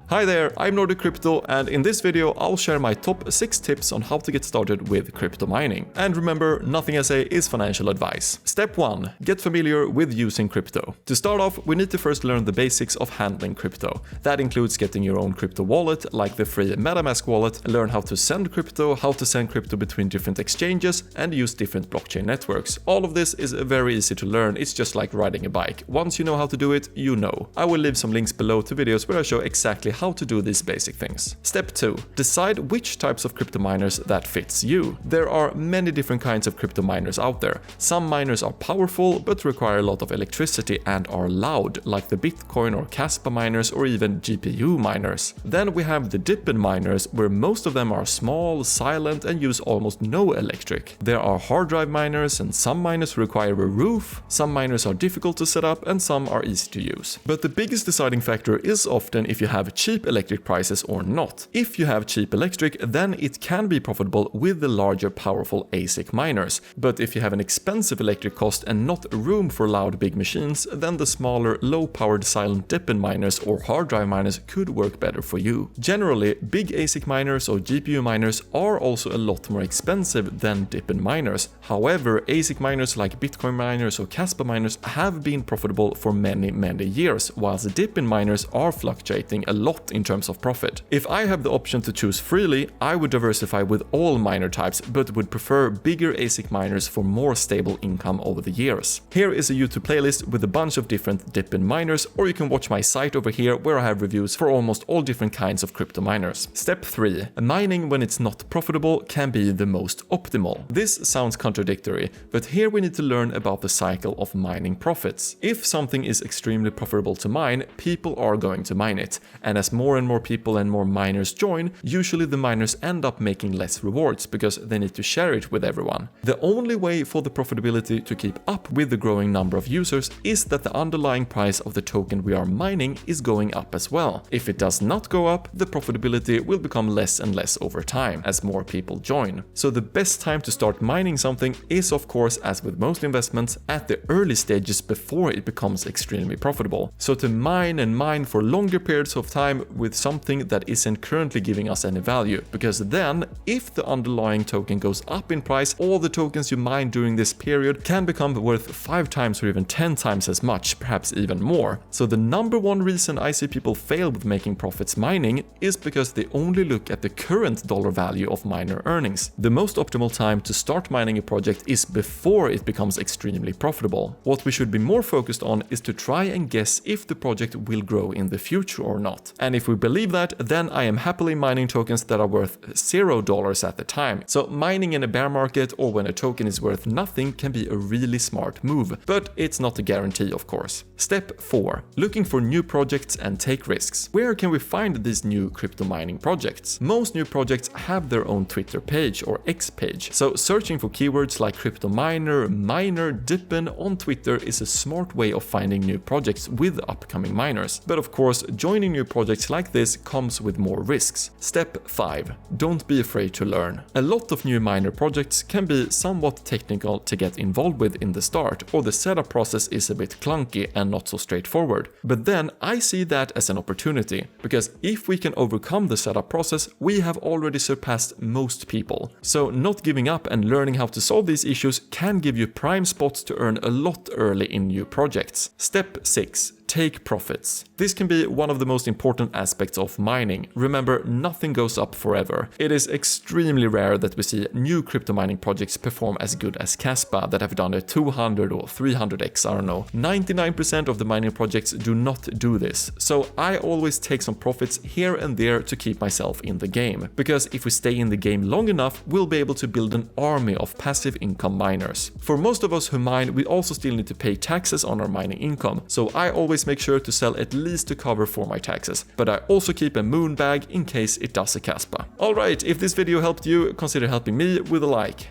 Hi there, I'm Nordic Crypto, and in this video I'll share my top 6 tips on how to get started with crypto mining. And remember, nothing I say is financial advice. Step 1. Get familiar with using crypto. To start off, we need to first learn the basics of handling crypto. That includes getting your own crypto wallet, like the free MetaMask wallet, learn how to send crypto between different exchanges, and use different blockchain networks. All of this is very easy to learn, it's just like riding a bike. Once you know how to do it, you know. I will leave some links below to videos where I show exactly how to do these basic things. Step 2. Decide which types of crypto miners that fits you. There are many different kinds of crypto miners out there. Some miners are powerful but require a lot of electricity and are loud, like the Bitcoin or Caspa miners or even GPU miners. Then we have the DePIN miners, where most of them are small, silent, and use almost no electric. There are hard drive miners, and some miners require a roof, some miners are difficult to set up, and some are easy to use. But the biggest deciding factor is often if you have cheap electric prices or not. If you have cheap electric, then it can be profitable with the larger powerful ASIC miners. But if you have an expensive electric cost and not room for loud big machines, then the smaller low-powered silent DePIN miners or hard drive miners could work better for you. Generally, big ASIC miners or GPU miners are also a lot more expensive than DePIN miners. However, ASIC miners like Bitcoin miners or Caspa miners have been profitable for many years, whilst DePIN miners are fluctuating a lot in terms of profit. If I have the option to choose freely, I would diversify with all miner types, but would prefer bigger ASIC miners for more stable income over the years. Here is a YouTube playlist with a bunch of different DePIN miners, or you can watch my site over here where I have reviews for almost all different kinds of crypto miners. Step 3. Mining when it's not profitable can be the most optimal. This sounds contradictory, but here we need to learn about the cycle of mining profits. If something is extremely profitable to mine, people are going to mine it, and as more and more people and more miners join, usually the miners end up making less rewards because they need to share it with everyone. The only way for the profitability to keep up with the growing number of users is that the underlying price of the token we are mining is going up as well. If it does not go up, the profitability will become less and less over time as more people join. So the best time to start mining something is, of course, as with most investments, at the early stages before it becomes extremely profitable. So to mine and mine for longer periods of time with something that isn't currently giving us any value, because then if the underlying token goes up in price, all the tokens you mine during this period can become worth 5 times or even 10 times as much, perhaps even more. So the number one reason I see people fail with making profits mining is because they only look at the current dollar value of miner earnings. The most optimal time to start mining a project is before it becomes extremely profitable. What we should be more focused on is to try and guess if the project will grow in the future or not. And if we believe that, then I am happily mining tokens that are worth $0 at the time. So mining in a bear market or when a token is worth nothing can be a really smart move, but it's not a guarantee, of course. Step 4. Looking for new projects and take risks. Where can we find these new crypto mining projects? Most new projects have their own Twitter page or X page, so searching for keywords like crypto miner, DePIN on Twitter is a smart way of finding new projects with upcoming miners. But of course, joining new projects like this comes with more risks. Step 5. Don't be afraid to learn. A lot of new miner projects can be somewhat technical to get involved with in the start, or the setup process is a bit clunky and not so straightforward. But then I see that as an opportunity, because if we can overcome the setup process, we have already surpassed most people. So not giving up and learning how to solve these issues can give you prime spots to earn a lot early in new projects. Step 6. Take profits. This can be one of the most important aspects of mining. Remember, nothing goes up forever. It is extremely rare that we see new crypto mining projects perform as good as Caspa that have done a 200 or 300x, I don't know. 99% of the mining projects do not do this. So I always take some profits here and there to keep myself in the game. Because if we stay in the game long enough, we'll be able to build an army of passive income miners. For most of us who mine, we also still need to pay taxes on our mining income. So I always make sure to sell at least to cover for my taxes, but I also keep a moon bag in case it does a Caspa. Alright, if this video helped you, consider helping me with a like.